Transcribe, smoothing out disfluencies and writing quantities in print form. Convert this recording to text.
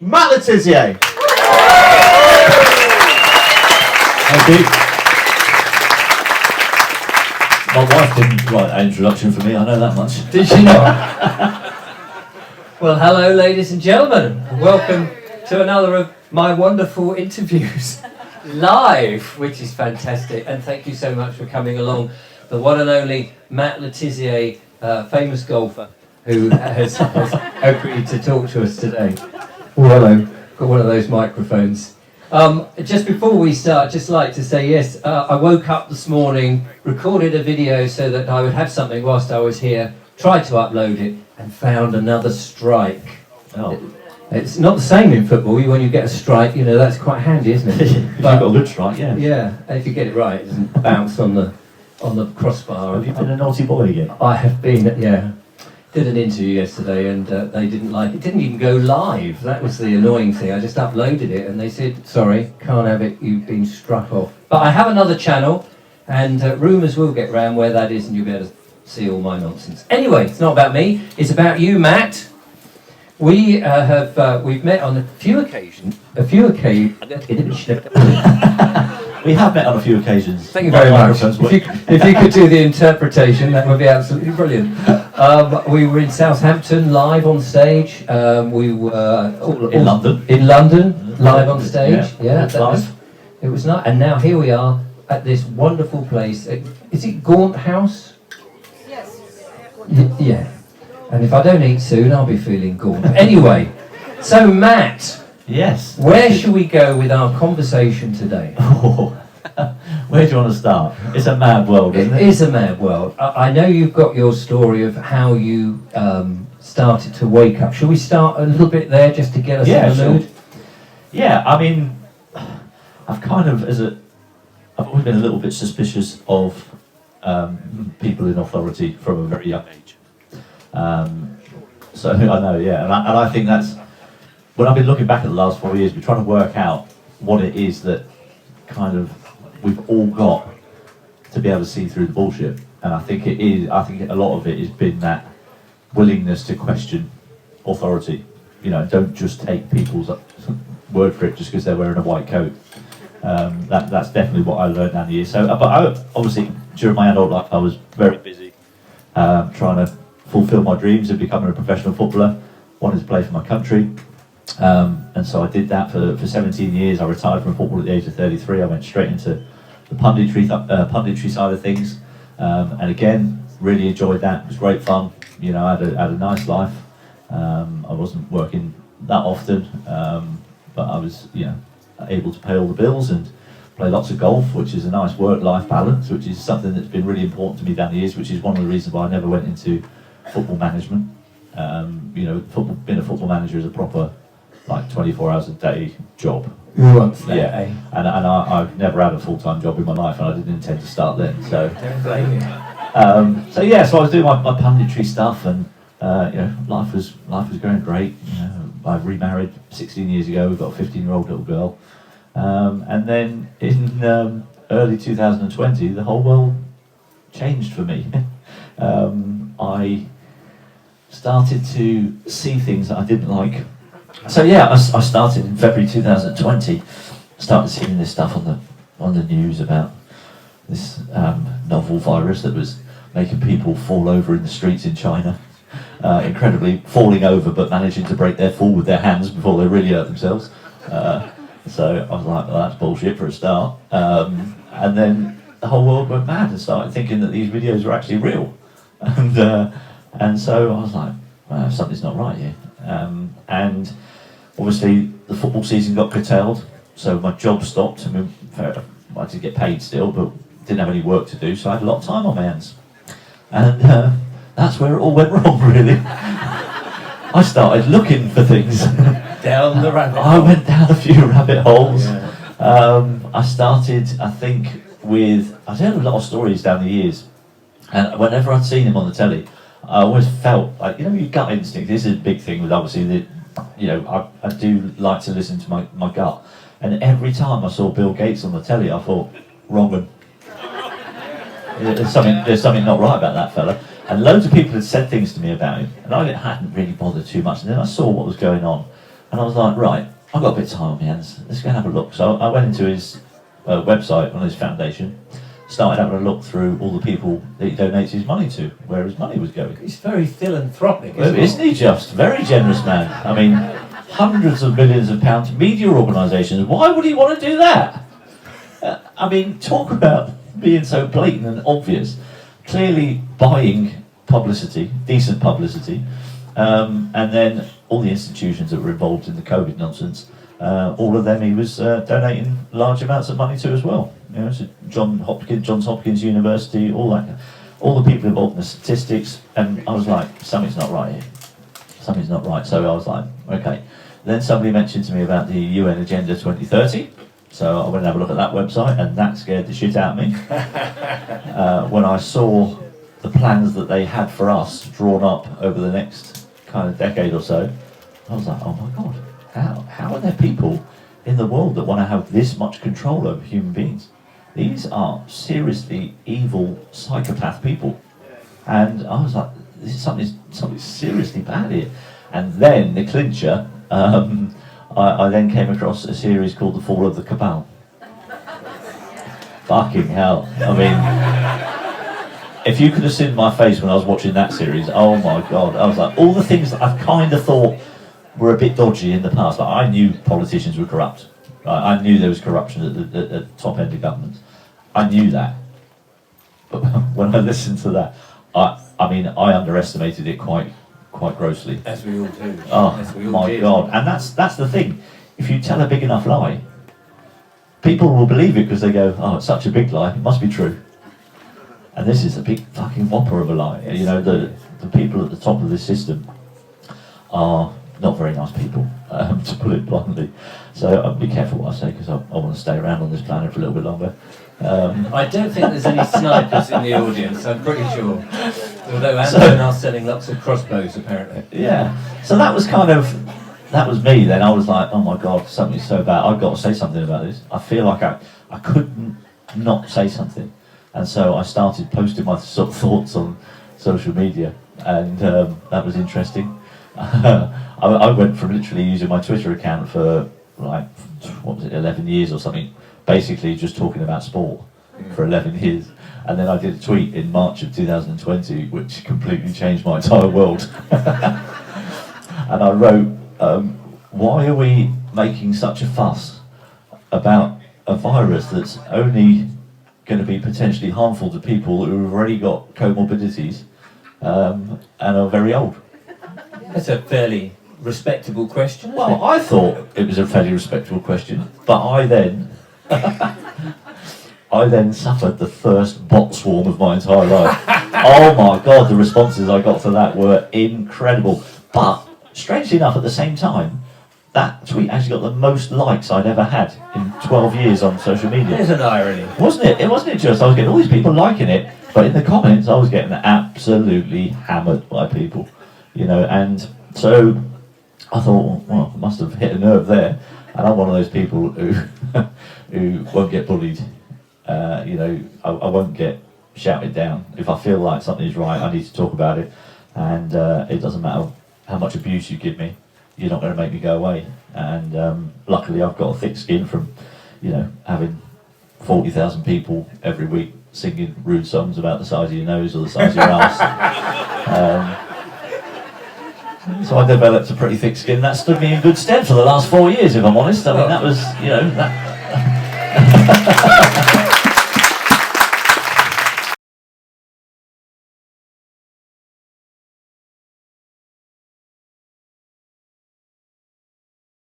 Matt Le Tissier. Thank you. My wife didn't write an introduction for me, I know that much. Did she not? Well, hello, ladies and gentlemen. Welcome to another of my wonderful interviews live, which is fantastic. And thank you so much for coming along. The one and only Matt Le Tissier, famous golfer, who has agreed to talk to us today. Oh, hello. Got one of those microphones. Just before we start, I'd just like to say yes, I woke up this morning, recorded a video so that I would have something whilst I was here, tried to upload it, and found another strike. Oh. It's not the same in football. When you get a strike, you know, that's quite handy, isn't it? If you've got a good strike, yeah. Yeah, if you get it right, it doesn't bounce on the crossbar. Have you been a naughty boy again? I have been, yeah. Did an interview yesterday and they didn't like it. It didn't even go live. That was the annoying thing. I just uploaded it and they said, sorry, can't have it, you've been struck off. But I have another channel and rumours will get round where that is and you'll be able to see all my nonsense. Anyway, it's not about me, it's about you, Matt. We've met on a few occasions. We have met on a few occasions. Thank you very much. If you could do the interpretation, that would be absolutely brilliant. We were in Southampton, live on stage. We were in London. In London, live on stage. Yeah, it was nice. And now here we are at this wonderful place. Is it Gaunt House? Yes. Yeah. And if I don't eat soon, I'll be feeling gaunt. Anyway, so Matt. Yes. Where should we go with our conversation today? Oh, where do you want to start? It's a mad world, isn't it? It is a mad world. I know you've got your story of how you started to wake up. Shall we start a little bit there just to get us in the mood? Yeah, I mean, I've kind of, I've always been a little bit suspicious of people in authority from a very young age. So I know, yeah, and I think that's, when I've been looking back at the last 4 years, we're trying to work out what it is that kind of we've all got to be able to see through the bullshit. And I think a lot of it has been that willingness to question authority. You know, don't just take people's word for it just because they're wearing a white coat. That's definitely what I learned down the years. So, but obviously during my adult life, I was very busy trying to fulfill my dreams of becoming a professional footballer. Wanted to play for my country. And so I did that for 17 years. I retired from football at the age of 33. I went straight into the punditry side of things. And again, really enjoyed that. It was great fun. You know, I had a nice life. I wasn't working that often, but I was, you know, able to pay all the bills and play lots of golf, which is a nice work-life balance, which is something that's been really important to me down the years, which is one of the reasons why I never went into football management. You know, being a football manager is a proper, like 24 hours a day job. Yeah, and I've never had a full-time job in my life, and I didn't intend to start then. So, don't blame you. So I was doing my punditry stuff, and you know, life was going great. You know, I remarried 16 years ago. We've got a 15-year-old little girl, and then in early 2020, the whole world changed for me. I started to see things that I didn't like. So yeah, I started in February 2020. Started seeing this stuff on the news about this novel virus that was making people fall over in the streets in China. Incredibly falling over, but managing to break their fall with their hands before they really hurt themselves. So I was like, well, that's bullshit for a start. And then the whole world went mad and started thinking that these videos were actually real. And so I was like, well, something's not right here. And obviously the football season got curtailed, so my job stopped. I mean, I did get paid still, but didn't have any work to do, so I had a lot of time on my hands. And that's where it all went wrong, really. I started looking for things. Down the rabbit hole. I went down a few rabbit holes. Yeah. I started, I think, I've heard a lot of stories down the years, and whenever I'd seen him on the telly, I always felt like, you know, your gut instinct. This is a big thing with, obviously, you know, I do like to listen to my gut. And every time I saw Bill Gates on the telly, I thought, wrong one. There's something not right about that fella. And loads of people had said things to me about him, and I hadn't really bothered too much. And then I saw what was going on, And I was like, right, I've got a bit of time on my hands, let's go and have a look. So I went into his website on his foundation, started having a look through all the people that he donates his money to, where his money was going. He's very philanthropic, Isn't he just? Very generous man. I mean, hundreds of millions of pounds, media organisations, why would he want to do that? I mean, talk about being so blatant and obvious. Clearly buying publicity, decent publicity, and then all the institutions that were involved in the COVID nonsense, all of them he was donating large amounts of money to as well. You know, so Johns Hopkins University, all the people involved in the statistics, and I was like, something's not right here. Something's not right. So I was like, okay. Then somebody mentioned to me about the UN Agenda 2030. So I went and have a look at that website, and that scared the shit out of me. When I saw the plans that they had for us drawn up over the next kind of decade or so, I was like, oh my God, how are there people in the world that want to have this much control over human beings? These are seriously evil psychopath people. And I was like, this is something seriously bad here. And then the clincher, I then came across a series called The Fall of the Cabal. Fucking hell. I mean, if you could have seen my face when I was watching that series, oh my God. I was like, all the things that I've kind of thought were a bit dodgy in the past. Like, I knew politicians were corrupt. I knew there was corruption at the top end of government. I knew that. But when I listened to that, I mean, I underestimated it quite grossly. As we all do. Oh, As we all my did. God. And that's the thing. If you tell a big enough lie, people will believe it because they go, oh, it's such a big lie, it must be true. And this is a big fucking whopper of a lie. You know, the people at the top of this system are not very nice people, to put it bluntly. So be careful what I say, because I want to stay around on this planet for a little bit longer. I don't think there's any snipers in the audience, I'm pretty sure. Although Anton are selling lots of crossbows, apparently. Yeah. So that was me then. I was like, oh my God, something's so bad. I've got to say something about this. I feel like I couldn't not say something. And so I started posting my sort of thoughts on social media, and that was interesting. I went from literally using my Twitter account for like, 11 years or something, basically just talking about sport for 11 years. And then I did a tweet in March of 2020, which completely changed my entire world. And I wrote, why are we making such a fuss about a virus that's only going to be potentially harmful to people who have already got comorbidities and are very old? That's a fairly respectable question, isn't Well, I thought it was a fairly respectable question, but I then suffered the first bot swarm of my entire life. Oh my God, the responses I got to that were incredible. But strangely enough, at the same time, that tweet actually got the most likes I'd ever had in 12 years on social media. There's an irony. Wasn't it? It wasn't just I was getting all these people liking it, but in the comments I was getting absolutely hammered by people, you know. And so I thought, well, I must have hit a nerve there. And I'm one of those people who won't get bullied. You know, I won't get shouted down. If I feel like something is right, I need to talk about it. And it doesn't matter how much abuse you give me, you're not going to make me go away. And luckily I've got a thick skin from, you know, having 40,000 people every week singing rude songs about the size of your nose or the size of your ass. So I developed a pretty thick skin. That stood me in good stead for the last 4 years, if I'm honest. I mean, that was, you know, that...